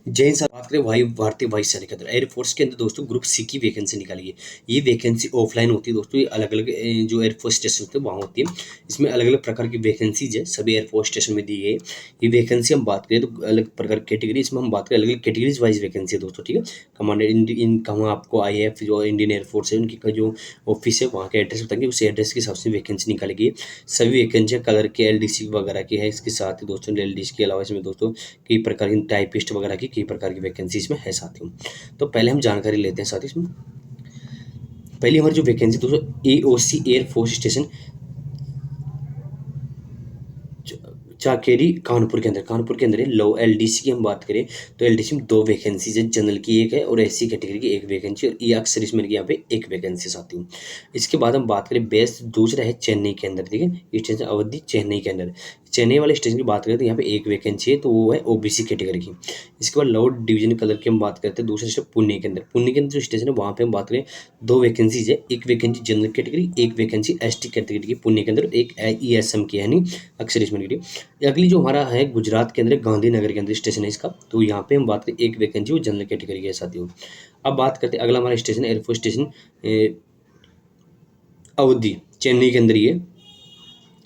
जय हिंद। बात करें भारतीय वायुसेना के अंदर एयरफोर्स के अंदर दोस्तों ग्रुप सी की वैकेंसी निकाली है। ये वैकेंसी ऑफलाइन होती है दोस्तों। ये अलग अलग जो एयरफोर्स स्टेशन होते हैं वहाँ होती है। इसमें अलग अलग प्रकार की वैकेंसीज है, सभी एयरफोर्स स्टेशन में दी गई है। ये वैकेंसी हम बात करें तो अलग प्रकार की कैटेगरी, इसमें हम बात करें अलग अलग कैटेगरीज वाइज वैकेंसी है दोस्तों, ठीक है। कमांडेंट इन कहाँ आपको IAF जो इंडियन एयरफोर्स है उनकी जो ऑफिस है वहाँ का एड्रेस बताएंगे, उस एड्रेस के हिसाब से वैकेंसी निकाली गई है। सभी वैकेंसियाँ कलर के LDC वगैरह की है। इसके साथ ही दोस्तों LDC के अलावा इसमें दोस्तों कई प्रकार की टाइपिस्ट वगैरह की कई प्रकार की वैकेंसी इसमें है साथियों। तो पहले हम जानकारी लेते हैं साथ ही इसमें। पहली हमारी जो वैकेंसी दोस्तों AOC air force station Chakeri Kanpur के अंदर है। लो LDC की हम बात करें तो LDC में 2 वैकेंसीज है, जनरल की एक है और SC कैटेगरी की एक वैकेंसी, और ये अक्सर इसमें यहाँ पे एक वैकेंसी आती है। इसके बाद हम बात करें बेस दूसरा है चेन्नई के अंदर, ठीक है। स्टेशन अवधि चेन्नई के अंदर, चेन्नई वाले स्टेशन की बात करें तो यहाँ पे एक वैकेंसी है, तो वो है OBC कैटेगरी की। इसके बाद लोअर डिवीजन कलर की हम बात करते हैं दूसरे स्टेशन पुणे के अंदर। पुणे के अंदर जो स्टेशन है वहाँ पे हम बात करें 2 वैकेंसीज है, एक वैकेंसी जनरल कैटेगरी, एक वैकेंसी ST कैटेगरी की पुणे के अंदर, एक ESM की है यानी अक्सर इसमें। अगली जो हमारा है गुजरात के अंदर गांधीनगर के अंदर स्टेशन है इसका, तो यहाँ पे हम बात करें एक वैकेंसी वो जनरल कैटेगरी के साथियों। अब बात करते हैं अगला हमारा स्टेशन एयरफोर्स स्टेशन अवधि चेन्नई के अंदर ही है।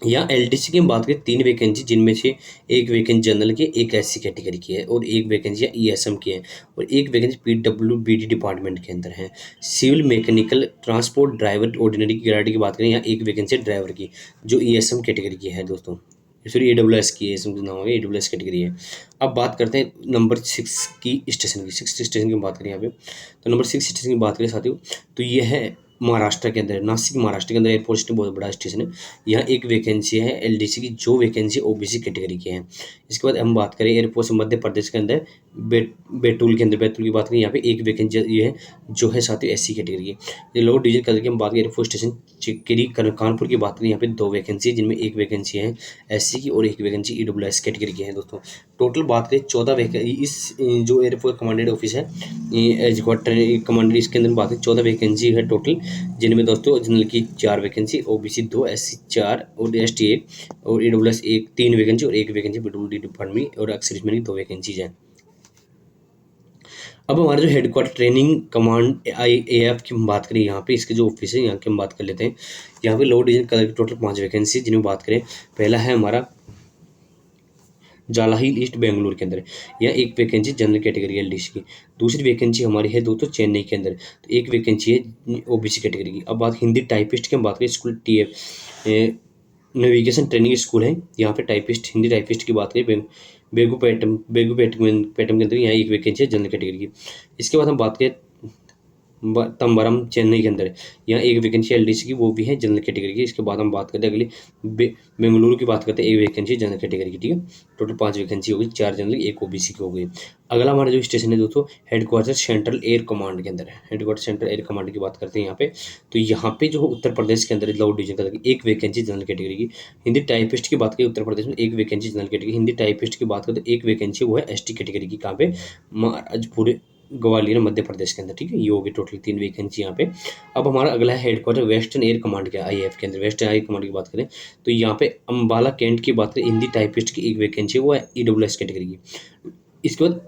यहाँ LDC की हम बात करें 3 वैकेंसी, जिनमें से एक वैकेंसी जनरल की, एक SC कैटेगरी की है और एक वैकेंसी ESM की है, और एक वैकेंसी PWBD डिपार्टमेंट के अंदर है। Civil mechanical transport driver ordinary की गाड़ी की बात करें, यहाँ एक वैकेंसी ड्राइवर की जो ESM कैटेगरी की है दोस्तों, सॉरी AWS की है, इसमें नाम है AWS कैटेगरी है। अब बात करते हैं नंबर 6 की स्टेशन की, 6 स्टेशन की बात करें यहाँ पे, तो नंबर 6 स्टेशन की बात करें साथियों तो ये है महाराष्ट्र के अंदर, नासिक महाराष्ट्र के अंदर एयरपोर्ट स्टेशन बहुत बड़ा स्टेशन है। यहाँ एक वैकेंसी है LDC की, जो वैकेंसी OBC कैटेगरी की है। इसके बाद हम बात करें एयरपोर्ट मध्य प्रदेश के अंदर बैतूल के अंदर, बैतूल की बात करें यहाँ पे एक वैकेंसी ये है जो है साथियों SC कैटेगरी की। ये लोअर डिवीजन कलर की हम बात करें एयरपोर्ट स्टेशन चिक्करी कानपुर की बात करें, यहाँ पे 2 वैकेंसी है, जिनमें एक वैकेंसी है SC की और एक वैकेंसी EWS कैटेगरी की है दोस्तों। टोटल बात करें 14 वैकेंसी इस जो एयरपोर्ट कमांडेंट ऑफिस है हेडक्वार्टर कमांडेंट, इसके अंदर बात करें 14 वैकेंसी है टोटल, जिनमें दोस्तों जनरल की 4 वैकेंसी, OBC 2, SC 4 और ST 1 और EWS 1 3 वैकेंसी और एक वैकेंसी PWD डिपार्टमेंट और अक्सर इसमें 2 वैकेंसीज हैं। अब हमारे जो हेडक्वार्टर ट्रेनिंग कमांड AF की हम बात करें, यहाँ पे इसके जो ऑफिस है यहाँ की हम बात कर लेते हैं। यहाँ पे लोअर डिवीजन कलर की टोटल 5 वैकेंसी, जिनमें बात करें पहला है हमारा जालाहिल ईस्ट बेंगलुरु के अंदर, यहाँ एक वैकेंसी जनरल कैटेगरी LDC की। दूसरी वैकेंसी हमारी है दोस्तों चेन्नई के अंदर, तो एक वैकेंसी है OBC कैटेगरी की। अब बात हिंदी टाइपिस्ट की हम बात करें, school TF navigation training school है, यहाँ पे टाइपिस्ट हिंदी टाइपिस्ट की बात करें बेगूपेटम के अंदर, यहाँ एक वैकेंसी है जनरल कैटेगरी की। इसके बाद हम बात करें तंबरम चेन्नई के अंदर, यहाँ एक वैकेंसी LDC की, वो भी है जनरल कैटेगरी की। इसके बाद हम बात करते हैं अगली बेंगलुरु की बात करते हैं, एक वैकेंसी जनरल कैटेगरी की, ठीक है। टोटल 5 वैकेंसी होगी, 4 जनरल एक OBC की हो गई। अगला हमारा जो स्टेशन है दोस्तों हेडक्वार्टर सेंट्रल एयर कमांड के अंदर है, हेडक्वार्टर सेंट्रल एयर कमांड की बात करते हैं यहाँ पे, तो यहाँ पे जो उत्तर प्रदेश के अंदर लोअर डिवीजन का एक वैकेंसी जनरल कैटेगरी की। हिंदी टाइपिस्ट की बात करें उत्तर प्रदेश में एक vacancy general category, Hindi typist की बात करें तो एक वैकेंसी वो है ST कैटेगरी की, कहाँ पे महाराजपुर ग्वालियर मध्य प्रदेश के अंदर, ठीक है। ये होगी टोटल 3 वैकेंसी यहाँ पे। अब हमारा अगला है हेडक्वार्टर वेस्टर्न एयर कमांड का IAF के अंदर, वेस्टर्न एयर कमांड की बात करें तो यहाँ पे अंबाला कैंट की बात करें, हिंदी टाइपिस्ट की एक वैकेंसी है, वो है EWS कैटेगरी की। इसके बाद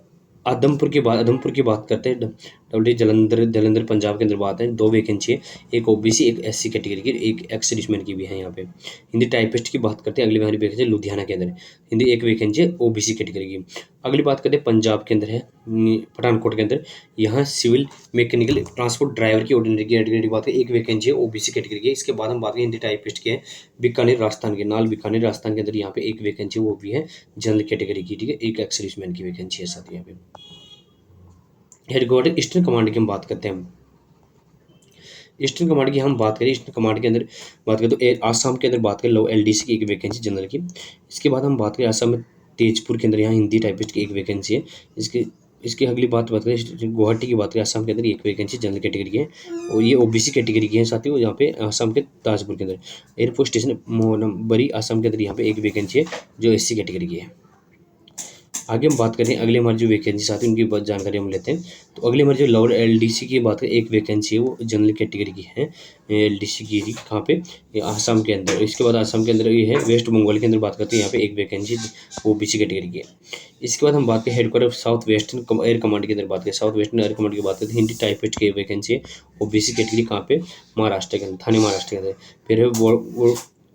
आदमपुर की बात करते हैं, जलंधर पंजाब के अंदर बात है, 2 वैकेंसी है, एक OBC एक SC कैटेगरी की, एक एक्स सर्विसमैन की भी है यहाँ पे। हिंदी टाइपिस्ट की बात करते हैं, अगली हमारी वैकेंसी लुधियाना के अंदर, हिंदी एक वैकेंसी है OBC कैटेगरी की। अगली बात करते हैं पंजाब के अंदर है पठानकोट के अंदर, यहाँ सिविल मैकेनिकल ट्रांसपोर्ट ड्राइवर की ऑर्डिनरी कैटेगरी की बात है, एक वैकेंसी है OBC कैटेगरी की। इसके बाद हम बात करें हिंदी टाइपिस्ट के बीकानेर राजस्थान के अंदर, यहाँ पे एक वैकेंसी वो भी है जनरल कैटेगरी की, ठीक है। एक एक्स सर्विसमैन की वैकेंसी है साथ यहाँ पे। हेडक्वार्टर ईस्टर्न कमांड की हम बात करते हैं, ईस्टर्न कमांड की हम बात करें, ईस्टर्न कमांड के अंदर बात करें तो आसाम के अंदर बात करें लो LDC की एक वैकेंसी जनरल की। इसके बाद हम बात करें आसाम में तेजपुर के अंदर, यहाँ हिंदी टाइपिस्ट की एक वैकेंसी है। इसकी अगली बात करें गुवाहाटी की बात करें, आसाम के अंदर एक वैकेंसी जनरल कैटेगरी की है और ये OBC कैटेगरी की है साथियों। यहाँ पे आसाम के ताजपुर के अंदर एयरपोर्ट स्टेशन मोहनबरी आसाम के अंदर, यहाँ पे एक वैकेंसी है जो SC कैटेगरी की है। आगे हम बात करें अगले हमारी जो वैकेंसी साथी उनकी जानकारी हम लेते हैं। तो अगले हमारे जो लोअर एलडीसी की बात करें, एक वैकेंसी है वो जनरल कैटेगरी की है। एलडीसी की कहाँ पे, ये आसाम के अंदर। इसके बाद आसाम के अंदर ये है, वेस्ट बंगाल के अंदर बात करते हैं, यहाँ पे एक वैकेंसी ओबीसी कैटेगरी की है। इसके बाद हम बात करें headquarter south western air command के अंदर बात करें, साउथ वेस्टर्न एयर कमांड की बात करते हैं, हिंदी टाइपिस्ट की वैकेंसी है ओबीसी कैटेगरी कहाँ पे, महाराष्ट्र के अंदर, थाने महाराष्ट्र के अंदर। फिर है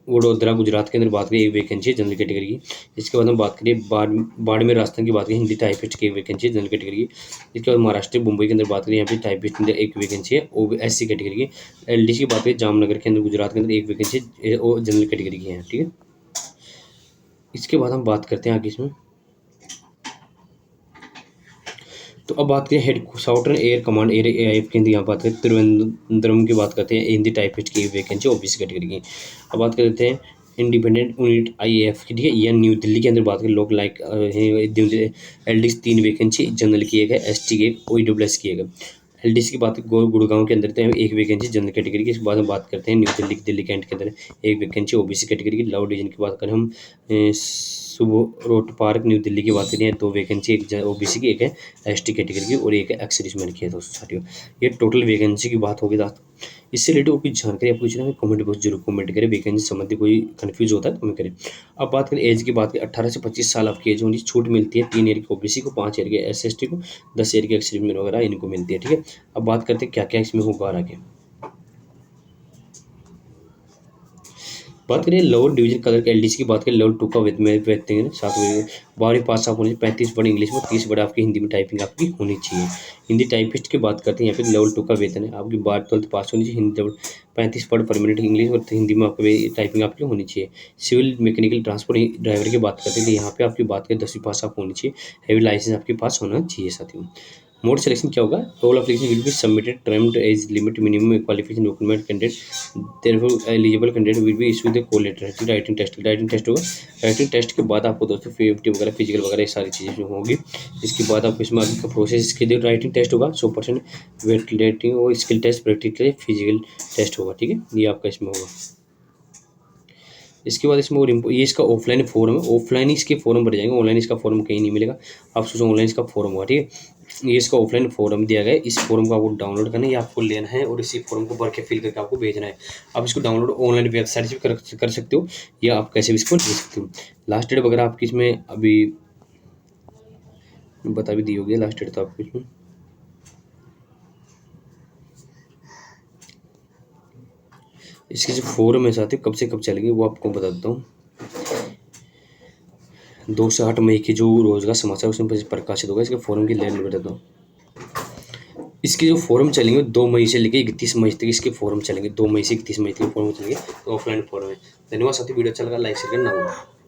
वडोदरा गुजरात के अंदर बात करें, एक वैकेंसी है जनरल कैटेगरी की। इसके बाद हम बात करें बाड़मेर राजस्थान की बात करें, हिंदी टाइपिस्ट की एक वैकेंसी है जनरल कैटेगरी की। इसके बाद महाराष्ट्र मुंबई के अंदर बात करें, यहाँ पे टाइपिस्ट के अंदर एक वैकेंसी है वो एससी कैटेगरी की। एलडीसी की बात करें, जामनगर के अंदर गुजरात के अंदर एक वैकेंसी वो जनरल कैटेगरी की है, ठीक है। इसके बाद हम बात करते हैं आगे इसमें। तो अब बात करें head southern air command air AIF की हिंदी, यहाँ बात करें त्रिवेंद्रम की बात करते हैं, हिंदी टाइपिस्ट की वैकेंसी ओबीसी कैटेगरी की। अब बात करते हैं इंडिपेंडेंट यूनिट आईएएफ की, ठीक है, यह न्यू दिल्ली के अंदर बात करें, लोग लाइक एलडीसी 3 वैकेंसी, जनरल की एक है, एसटी की एक, ओईडब्ल्यूएस की एक। एलडीसी की बात करें गुड़गांव के अंदर तो एक वैकेंसी जनरल कैटेगरी की। इसके बाद हम बात करते हैं न्यू दिल्ली कैंट के अंदर एक वैकेंसी ओबीसी कैटेगरी की। लव डिवीजन की बात करें हम, सुबह रोड पार्क न्यू दिल्ली की बात करें, 2 वैकेंसी, एक ओबीसी की एक है एसटी कैटेगरी की और एक है एक्स सर्विसमैन की है दोस्तों साथियों। ये टोटल वैकेंसी की बात होगी दोस्तों। इससे रिलेटेड कोई जानकारी आपको चाहिए कमेंट बॉक्स जरूर कमेंट करें, वैकेंसी संबंधी कोई कंफ्यूज होता है तो हमें करें। अब बात करें एज की, बात करें 18 से 25 साल आपकी एज होनी, छूट मिलती है 3 ईयर की ओबीसी को, 5 ईयर के एसएसटी को, 10 ईयर के एक्स सर्विसमैन वगैरह इनको मिलती है, ठीक है। अब बात करते हैं क्या क्या इसमें होगा आगे। बात करें लोअर डिवीजन कलर के एलडीसी की बात करें, लेवल 2 का वेतन 7 पास आप होने, 35 वर्ड इंग्लिश में, 30 वर्ड आपकी हिंदी में टाइपिंग आपकी होनी चाहिए। हिंदी टाइपिस्ट की बात करते हैं, यहाँ पे लेवल 2 का वेतन है आपकी 12th पास होनी चाहिए, हिंदी 35 वर्ड पर मिनट इंग्लिश और हिंदी में आपकी टाइपिंग आपकी होनी चाहिए। सिविल मैकेनिकल ट्रांसपोर्ट ड्राइवर की बात करते हैं तो यहाँ पे आपकी बात करें 10वीं पास आप होनी चाहिए, हैवी लाइसेंस आपके पास होना चाहिए साथियों। मोड सिलेक्शन क्या होगा, all application will be submitted termed age limit minimum qualification document candidate therefore eligible candidate will be issue the call letter. Writing test होगा, राइटिंग टेस्ट के बाद आपको दोस्तों पीएफटी वगैरह फिजिकल वगैरह ये सारी चीज़ें होगी। इसके बाद आपको इसमें आगे का प्रोसेस, इसके लिए राइटिंग टेस्ट होगा 100% वेट रेटिंग और skill test practical physical test होगा, ठीक है, ये आपका इसमें होगा। इसके बाद इसमें और ये इसका ऑफलाइन फॉर्म है, ऑफलाइन ही इसके फॉर्म भरे जाएंगे, ऑनलाइन इसका फॉर्म कहीं नहीं मिलेगा, आप सोचो ऑनलाइन इसका फॉर्म होगा, ठीक है। ये इसका ऑफलाइन फॉर्म दिया गया है, इस फॉर्म को आपको डाउनलोड करना है या आपको लेना है और इसी फॉर्म को भर के फिल करके आपको भेजना है। आप इसको डाउनलोड ऑनलाइन वेबसाइट से भी कर सकते हो या आप कैसे भी इसको ले सकते हो। लास्ट डेट वगैरह आपकी इसमें अभी बता भी दी होगी, लास्ट डेट तो आपको इसमें इसके जो फॉर्म है साथ ही कब से कब चलेंगे वो आपको बता देता हूँ। 2 से 8 मई की जो रोजगार समाचार उसमें प्रकाशित होगा, इसके फॉर्म की लाइन बता देता हूँ। इसके जो फॉर्म चलेंगे 2 मई से लेकर 31 मई तक इसके फॉर्म चलेंगे, 2 मई से 31 मई तक फॉर्म चलेंगे, तो ऑफलाइन फॉर्म है। धन्यवाद साथी, वीडियो अच्छा लगा लाइक शेयर करना होगा।